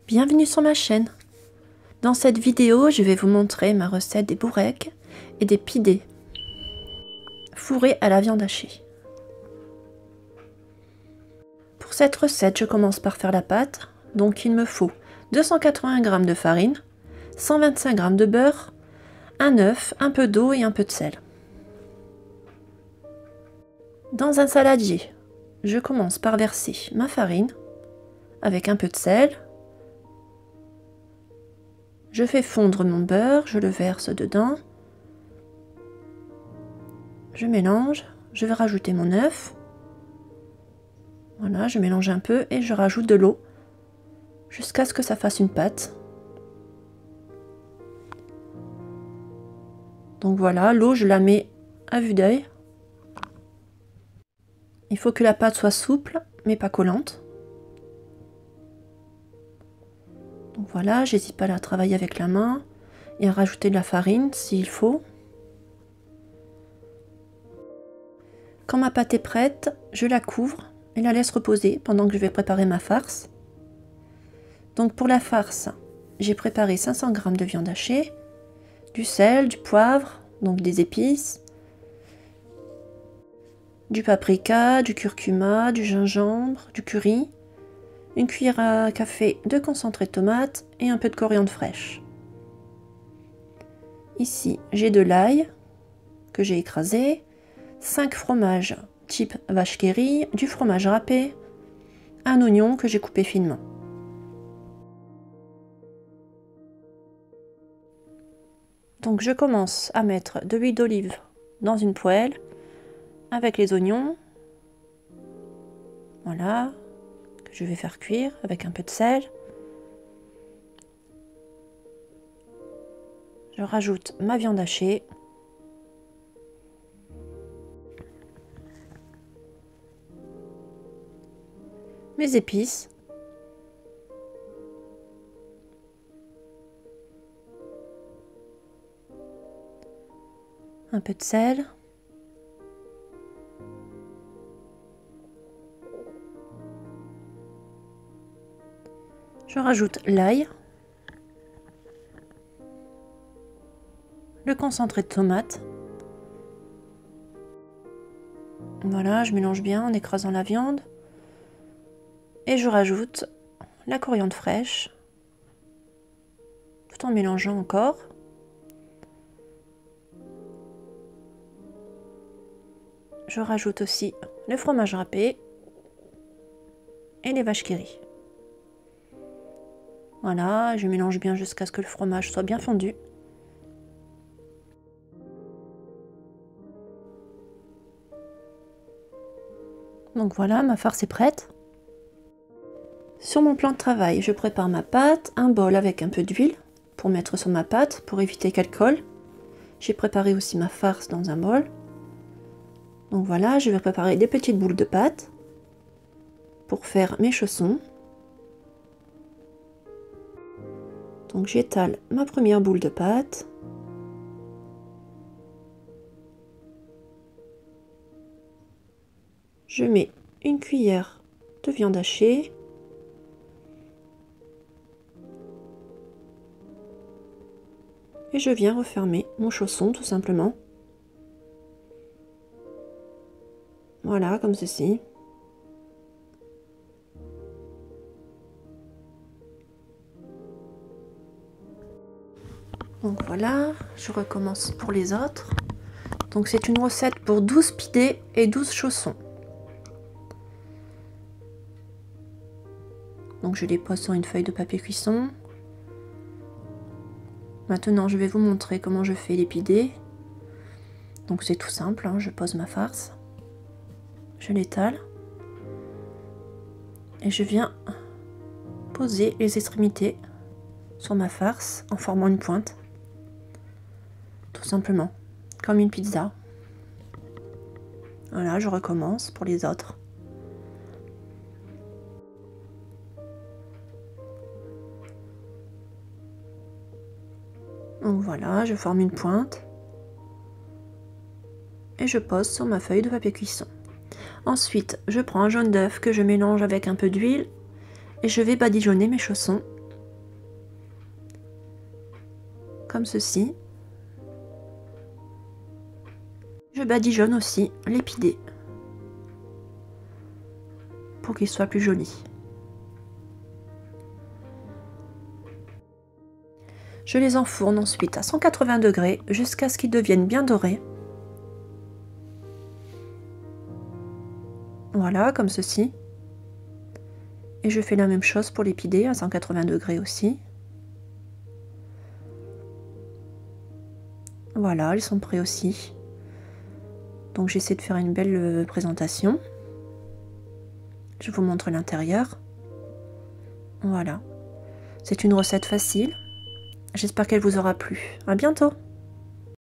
Bienvenue sur ma chaîne. Dans cette vidéo, je vais vous montrer ma recette des bourèques et des pidés fourrés à la viande hachée. Pour cette recette, je commence par faire la pâte. Donc il me faut 280 g de farine, 125 g de beurre, un œuf, un peu d'eau et un peu de sel. Dans un saladier, je commence par verser ma farine avec un peu de sel. Je fais fondre mon beurre, je le verse dedans. Je mélange, je vais rajouter mon œuf. Voilà, je mélange un peu et je rajoute de l'eau jusqu'à ce que ça fasse une pâte. Donc voilà, l'eau, je la mets à vue d'œil. Il faut que la pâte soit souple, mais pas collante. Donc voilà, j'hésite pas à la travailler avec la main et à rajouter de la farine s'il faut. Quand ma pâte est prête, je la couvre et la laisse reposer pendant que je vais préparer ma farce. Donc pour la farce, j'ai préparé 500 g de viande hachée, du sel, du poivre, donc des épices, du paprika, du curcuma, du gingembre, du curry, une cuillère à café de concentré de tomate et un peu de coriandre fraîche. Ici, j'ai de l'ail que j'ai écrasé, 5 fromages type vache qui rit, du fromage râpé, un oignon que j'ai coupé finement. Donc je commence à mettre de l'huile d'olive dans une poêle avec les oignons. Voilà, que je vais faire cuire avec un peu de sel. Je rajoute ma viande hachée. Mes épices. Un peu de sel. Je rajoute l'ail. Le concentré de tomate. Voilà, je mélange bien en écrasant la viande. Et je rajoute la coriandre fraîche, tout en mélangeant encore. Je rajoute aussi le fromage râpé et les vaches qui rient. Voilà, je mélange bien jusqu'à ce que le fromage soit bien fondu. Donc voilà, ma farce est prête. Sur mon plan de travail, je prépare ma pâte, un bol avec un peu d'huile pour mettre sur ma pâte pour éviter qu'elle colle. J'ai préparé aussi ma farce dans un bol. Donc voilà, je vais préparer des petites boules de pâte pour faire mes chaussons. Donc j'étale ma première boule de pâte. Je mets une cuillère de viande hachée. Et je viens refermer mon chausson tout simplement. Voilà, comme ceci. Donc voilà, je recommence pour les autres. Donc c'est une recette pour 12 pidés et 12 chaussons. Donc je les pose sur une feuille de papier cuisson. Maintenant je vais vous montrer comment je fais les pidés. Donc c'est tout simple, hein, je pose ma farce. Je l'étale. Et je viens poser les extrémités sur ma farce en formant une pointe. Tout simplement, comme une pizza. Voilà, je recommence pour les autres. Donc voilà, je forme une pointe. Et je pose sur ma feuille de papier cuisson. Ensuite, je prends un jaune d'œuf que je mélange avec un peu d'huile. Et je vais badigeonner mes chaussons comme ceci. Je badigeonne aussi l'épidé pour qu'il soit plus joli. Je les enfourne ensuite à 180 degrés jusqu'à ce qu'ils deviennent bien dorés. Voilà, comme ceci. Et je fais la même chose pour l'épidé à 180 degrés aussi. Voilà, ils sont prêts aussi. Donc j'essaie de faire une belle présentation. Je vous montre l'intérieur. Voilà. C'est une recette facile. J'espère qu'elle vous aura plu. À bientôt!